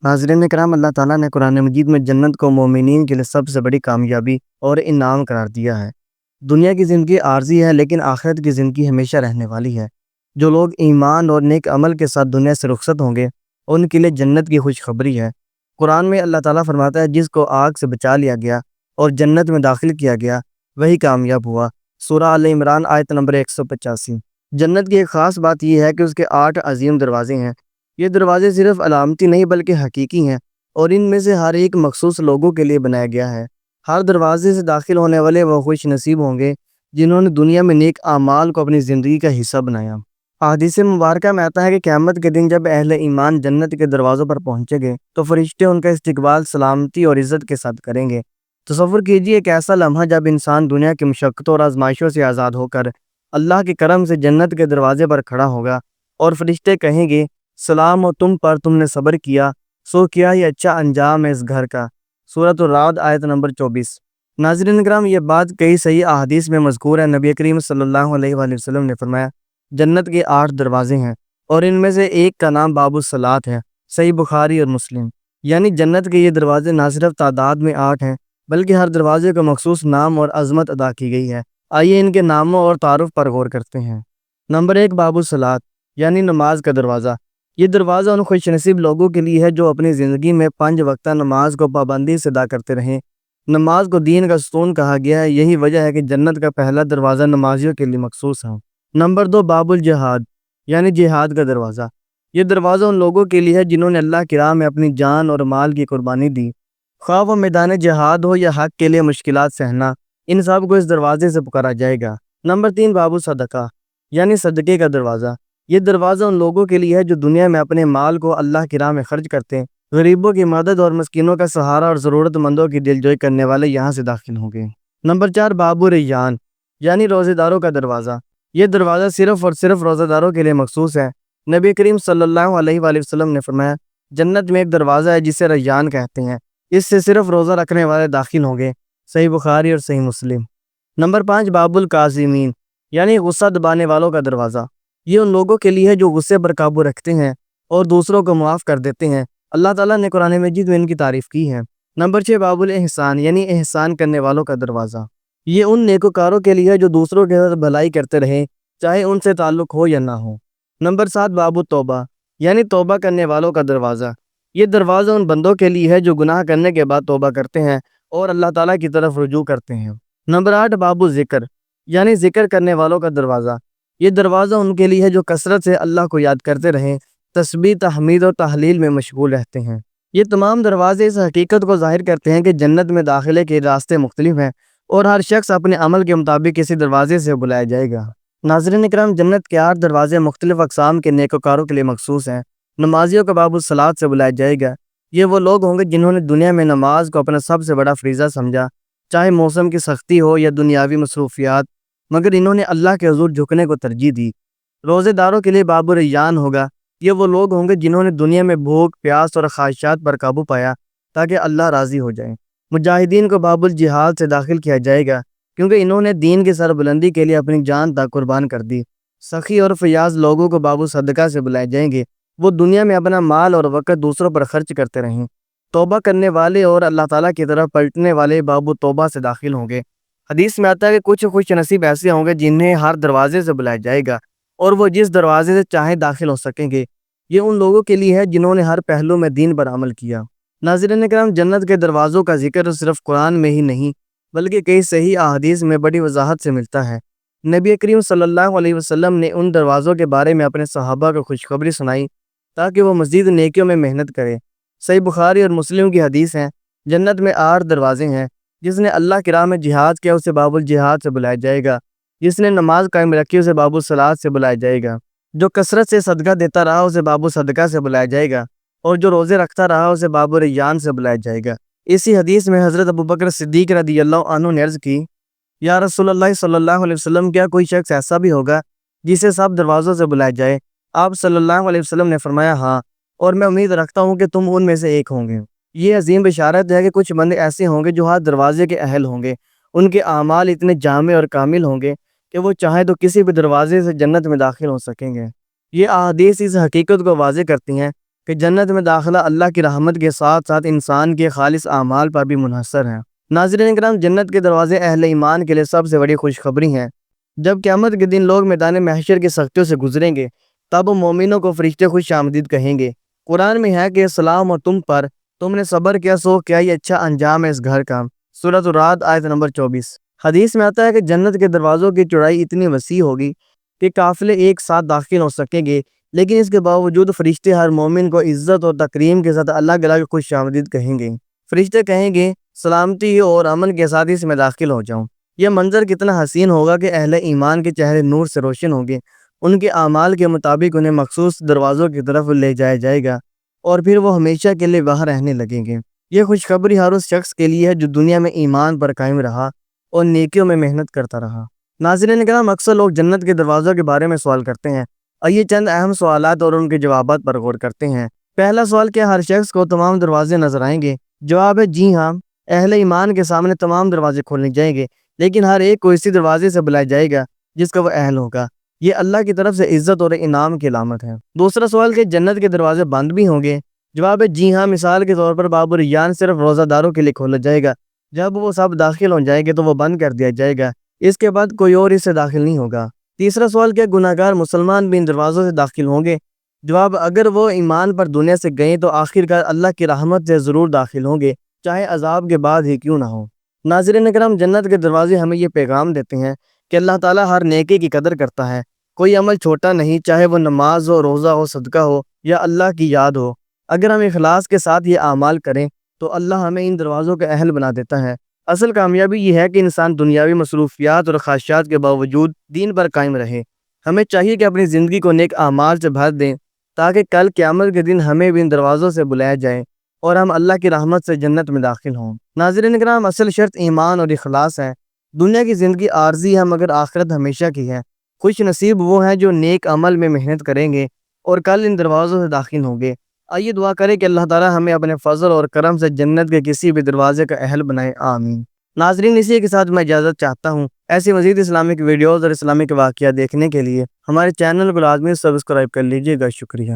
ناظرین کرام، اللہ تعالیٰ نے قرآن مجید میں جنت کو مومنین کے لیے سب سے بڑی کامیابی اور انعام قرار دیا ہے۔ دنیا کی زندگی عارضی ہے، لیکن آخرت کی زندگی ہمیشہ رہنے والی ہے۔ جو لوگ ایمان اور نیک عمل کے ساتھ دنیا سے رخصت ہوں گے، ان کے لیے جنت کی خوشخبری ہے۔ قرآن میں اللہ تعالیٰ فرماتا ہے، جس کو آگ سے بچا لیا گیا اور جنت میں داخل کیا گیا وہی کامیاب ہوا۔ سورہ آل عمران آیت نمبر 185۔ جنت کی ایک خاص بات یہ ہے کہ اس کے 8 عظیم دروازے ہیں۔ یہ دروازے صرف علامتی نہیں بلکہ حقیقی ہیں، اور ان میں سے ہر ایک مخصوص لوگوں کے لیے بنایا گیا ہے۔ ہر دروازے سے داخل ہونے والے وہ خوش نصیب ہوں گے جنہوں نے دنیا میں نیک اعمال کو اپنی زندگی کا حصہ بنایا۔ احادیث مبارکہ میں آتا ہے کہ قیامت کے دن جب اہل ایمان جنت کے دروازوں پر پہنچیں گے تو فرشتے ان کا استقبال سلامتی اور عزت کے ساتھ کریں گے۔ تصور کیجئے ایک ایسا لمحہ جب انسان دنیا کی مشقتوں اور آزمائشوں سے آزاد ہو کر اللہ کے کرم سے جنت کے دروازے پر کھڑا ہوگا، اور فرشتے کہیں گے، سلام ہو تم پر، تم نے صبر کیا، سو کیا ہی اچھا انجام ہے اس گھر کا۔ سورۃ الرعد آیت نمبر 24۔ ناظرین کرام، یہ بات کئی صحیح احادیث میں مذکور ہے۔ نبی کریم صلی اللہ علیہ وآلہ وسلم نے فرمایا، جنت کے 8 دروازے ہیں، اور ان میں سے ایک کا نام باب الصلاۃ ہے۔ صحیح بخاری اور مسلم۔ یعنی جنت کے یہ دروازے نہ صرف تعداد میں 8 ہیں بلکہ ہر دروازے کو مخصوص نام اور عظمت ادا کی گئی ہے۔ آئیے ان کے ناموں اور تعارف پر غور کرتے ہیں۔ نمبر 1، باب الصلاۃ یعنی نماز کا دروازہ۔ یہ دروازہ ان خوش نصیب لوگوں کے لیے ہے جو اپنی زندگی میں 5 وقتہ نماز کو پابندی سے ادا کرتے رہیں۔ نماز کو دین کا ستون کہا گیا ہے، یہی وجہ ہے کہ جنت کا پہلا دروازہ نمازیوں کے لیے مخصوص ہے۔ نمبر 2، باب الجہاد یعنی جہاد کا دروازہ۔ یہ دروازہ ان لوگوں کے لیے ہے جنہوں نے اللہ کی راہ میں اپنی جان اور مال کی قربانی دی، خواہ وہ میدان جہاد ہو یا حق کے لیے مشکلات سہنا، ان سب کو اس دروازے سے پکارا جائے گا۔ نمبر 3، باب الصدقہ یعنی صدقے کا دروازہ۔ یہ دروازہ ان لوگوں کے لیے ہے جو دنیا میں اپنے مال کو اللہ کی راہ میں خرچ کرتے ہیں۔ غریبوں کی مدد اور مسکینوں کا سہارا اور ضرورت مندوں کی دلجوئی کرنے والے یہاں سے داخل ہوں گے۔ نمبر 4، باب الریان یعنی روزے داروں کا دروازہ۔ یہ دروازہ صرف اور صرف روزہ داروں کے لیے مخصوص ہے۔ نبی کریم صلی اللہ علیہ وآلہ وسلم نے فرمایا، جنت میں ایک دروازہ ہے جسے ریان کہتے ہیں، اس سے صرف روزہ رکھنے والے داخل ہوں گے۔ صحیح بخاری اور صحیح مسلم۔ نمبر 5، باب الکاظمین یعنی غصہ دبانے والوں کا دروازہ۔ یہ ان لوگوں کے لیے ہے جو غصے پر قابو رکھتے ہیں اور دوسروں کو معاف کر دیتے ہیں۔ اللہ تعالیٰ نے قرآن مجید میں ان کی تعریف کی ہے۔ نمبر 6، باب الاحسان یعنی احسان کرنے والوں کا دروازہ۔ یہ ان نیکوکاروں کے لیے ہے جو دوسروں کے ساتھ بھلائی کرتے رہیں، چاہے ان سے تعلق ہو یا نہ ہو۔ نمبر 7، باب التوبہ یعنی توبہ کرنے والوں کا دروازہ۔ یہ دروازہ ان بندوں کے لیے ہے جو گناہ کرنے کے بعد توبہ کرتے ہیں اور اللہ تعالیٰ کی طرف رجوع کرتے ہیں۔ نمبر 8، باب الذکر یعنی ذکر کرنے والوں کا دروازہ۔ یہ دروازہ ان کے لیے ہے جو کثرت سے اللہ کو یاد کرتے رہیں، تسبیح، تحمید اور تحلیل میں مشغول رہتے ہیں۔ یہ تمام دروازے اس حقیقت کو ظاہر کرتے ہیں کہ جنت میں داخلے کے راستے مختلف ہیں اور ہر شخص اپنے عمل کے مطابق کسی دروازے سے بلایا جائے گا۔ ناظرین اکرام، جنت کے 8 دروازے مختلف اقسام کے نیکوکاروں کے لیے مخصوص ہیں۔ نمازیوں کو باب الصلاۃ سے بلایا جائے گا۔ یہ وہ لوگ ہوں گے جنہوں نے دنیا میں نماز کو اپنا سب سے بڑا فریضہ سمجھا، چاہے موسم کی سختی ہو یا دنیاوی مصروفیات، مگر انہوں نے اللہ کے حضور جھکنے کو ترجیح دی۔ روزے داروں کے لیے باب الریان ہوگا۔ یہ وہ لوگ ہوں گے جنہوں نے دنیا میں بھوک، پیاس اور خواہشات پر قابو پایا تاکہ اللہ راضی ہو جائے۔ مجاہدین کو باب الجہاد سے داخل کیا جائے گا، کیونکہ انہوں نے دین کی سربلندی کے لیے اپنی جان تک قربان کر دی۔ سخی اور فیاض لوگوں کو باب الصدقہ سے بلائے جائیں گے۔ وہ دنیا میں اپنا مال اور وقت دوسروں پر خرچ کرتے رہیں۔ توبہ کرنے والے اور اللہ تعالیٰ کی طرف پلٹنے والے باب التوبہ سے داخل ہوں گے۔ حدیث میں آتا ہے کہ کچھ خوش نصیب ایسے ہوں گے جنہیں ہر دروازے سے بلایا جائے گا، اور وہ جس دروازے سے چاہیں داخل ہو سکیں گے۔ یہ ان لوگوں کے لیے ہے جنہوں نے ہر پہلو میں دین پر عمل کیا۔ ناظرین کرام، جنت کے دروازوں کا ذکر صرف قرآن میں ہی نہیں بلکہ کئی صحیح احادیث میں بڑی وضاحت سے ملتا ہے۔ نبی کریم صلی اللہ علیہ وسلم نے ان دروازوں کے بارے میں اپنے صحابہ کو خوشخبری سنائی تاکہ وہ مزید نیکیوں میں محنت کرے۔ صحیح بخاری اور مسلم کی حدیث ہے، جنت میں 8 دروازے ہیں۔ جس نے اللہ کی راہ میں جہاد کیا اسے باب الجہاد سے بلایا جائے گا۔ جس نے نماز قائم رکھی اسے باب الصلاۃ سے بلایا جائے گا۔ جو کثرت سے صدقہ دیتا رہا اسے باب الصدقہ سے بلایا جائے گا، اور جو روزے رکھتا رہا اسے باب الریان سے بلایا جائے گا۔ اسی حدیث میں حضرت ابوبکر صدیق رضی اللہ عنہ نے عرض کی، یا رسول اللہ صلی اللہ علیہ وسلم، کیا کوئی شخص ایسا بھی ہوگا جسے سب دروازوں سے بلایا جائے؟ آپ صلی اللہ علیہ وسلم نے فرمایا، ہاں، اور میں امید رکھتا ہوں کہ تم ان میں سے ایک ہوں گے۔ یہ عظیم بشارت ہے کہ کچھ بندے ایسے ہوں گے جو ہر دروازے کے اہل ہوں گے۔ ان کے اعمال اتنے جامع اور کامل ہوں گے کہ وہ چاہیں تو کسی بھی دروازے سے جنت میں داخل ہو سکیں گے۔ یہ احادیث اس حقیقت کو واضح کرتی ہیں کہ جنت میں داخلہ اللہ کی رحمت کے ساتھ ساتھ انسان کے خالص اعمال پر بھی منحصر ہے۔ ناظرین کرام، جنت کے دروازے اہل ایمان کے لیے سب سے بڑی خوشخبری ہیں۔ جب قیامت کے دن لوگ میدان محشر کی سختیوں سے گزریں گے، تب مومنوں کو فرشتے خوش آمدید کہیں گے۔ قرآن میں ہے کہ سلام ہو تم پر، تم نے صبر کیا سو کیا یہ اچھا انجام ہے اس گھر کا۔ سورۃ الرعد آیت نمبر 24۔ حدیث میں آتا ہے کہ جنت کے دروازوں کی چوڑائی اتنی وسیع ہوگی کہ قافلے ایک ساتھ داخل ہو سکیں گے، لیکن اس کے باوجود فرشتے ہر مومن کو عزت اور تکریم کے ساتھ الگ الگ خوش آمدید کہیں گے۔ فرشتے کہیں گے سلامتی اور امن کے ساتھ اس میں داخل ہو جاؤں۔ یہ منظر کتنا حسین ہوگا کہ اہل ایمان کے چہرے نور سے روشن ہوں گے، ان کے اعمال کے مطابق انہیں مخصوص دروازوں کی طرف لے جایا جائے گا اور پھر وہ ہمیشہ کے لیے وہاں رہنے لگیں گے۔ یہ خوشخبری ہر اس شخص کے لیے ہے جو دنیا میں ایمان پر قائم رہا اور نیکیوں میں محنت کرتا رہا۔ ناظرین کرام، اکثر لوگ جنت کے دروازوں کے بارے میں سوال کرتے ہیں۔ آئیے چند اہم سوالات اور ان کے جوابات پر غور کرتے ہیں۔ پہلا سوال، کیا ہر شخص کو تمام دروازے نظر آئیں گے؟ جواب ہے جی ہاں، اہل ایمان کے سامنے تمام دروازے کھولنے جائیں گے، لیکن ہر ایک کو اسی دروازے سے بلایا جائے گا جس کا وہ اہل ہوگا۔ یہ اللہ کی طرف سے عزت اور انعام کی علامت ہے۔ دوسرا سوال، کہ جنت کے دروازے بند بھی ہوں گے؟ جواب ہے جی ہاں، مثال کے طور پر باب ریان صرف روزہ داروں کے لیے کھولا جائے گا۔ جب وہ سب داخل ہو جائیں گے تو وہ بند کر دیا جائے گا، اس کے بعد کوئی اور اس سے داخل نہیں ہوگا۔ تیسرا سوال، کیا گناہگار مسلمان بھی ان دروازوں سے داخل ہوں گے؟ جواب، اگر وہ ایمان پر دنیا سے گئے تو آخرکار اللہ کی رحمت سے ضرور داخل ہوں گے، چاہے عذاب کے بعد ہی کیوں نہ ہو۔ ناظرین اکرام، جنت کے دروازے ہمیں یہ پیغام دیتے ہیں کہ اللہ تعالیٰ ہر نیکی کی قدر کرتا ہے۔ کوئی عمل چھوٹا نہیں، چاہے وہ نماز ہو، روزہ ہو، صدقہ ہو یا اللہ کی یاد ہو۔ اگر ہم اخلاص کے ساتھ یہ اعمال کریں تو اللہ ہمیں ان دروازوں کا اہل بنا دیتا ہے۔ اصل کامیابی یہ ہے کہ انسان دنیاوی مصروفیات اور خواہشات کے باوجود دین پر قائم رہے۔ ہمیں چاہیے کہ اپنی زندگی کو نیک اعمال سے بھر دیں تاکہ کل قیامت کے دن ہمیں بھی ان دروازوں سے بلایا جائے اور ہم اللہ کی رحمت سے جنت میں داخل ہوں۔ ناظرین اکرام، اصل شرط ایمان اور اخلاص ہے۔ دنیا کی زندگی عارضی ہے مگر آخرت ہمیشہ کی ہے۔ خوش نصیب وہ ہیں جو نیک عمل میں محنت کریں گے اور کل ان دروازوں سے داخل ہوں گے۔ آئیے دعا کریں کہ اللہ تعالیٰ ہمیں اپنے فضل اور کرم سے جنت کے کسی بھی دروازے کا اہل بنائے، آمین۔ ناظرین، اسی کے ساتھ میں اجازت چاہتا ہوں۔ ایسی مزید اسلامک ویڈیوز اور اسلامک واقعہ دیکھنے کے لیے ہمارے چینل کو لازمی سبسکرائب کر لیجیے گا۔ شکریہ۔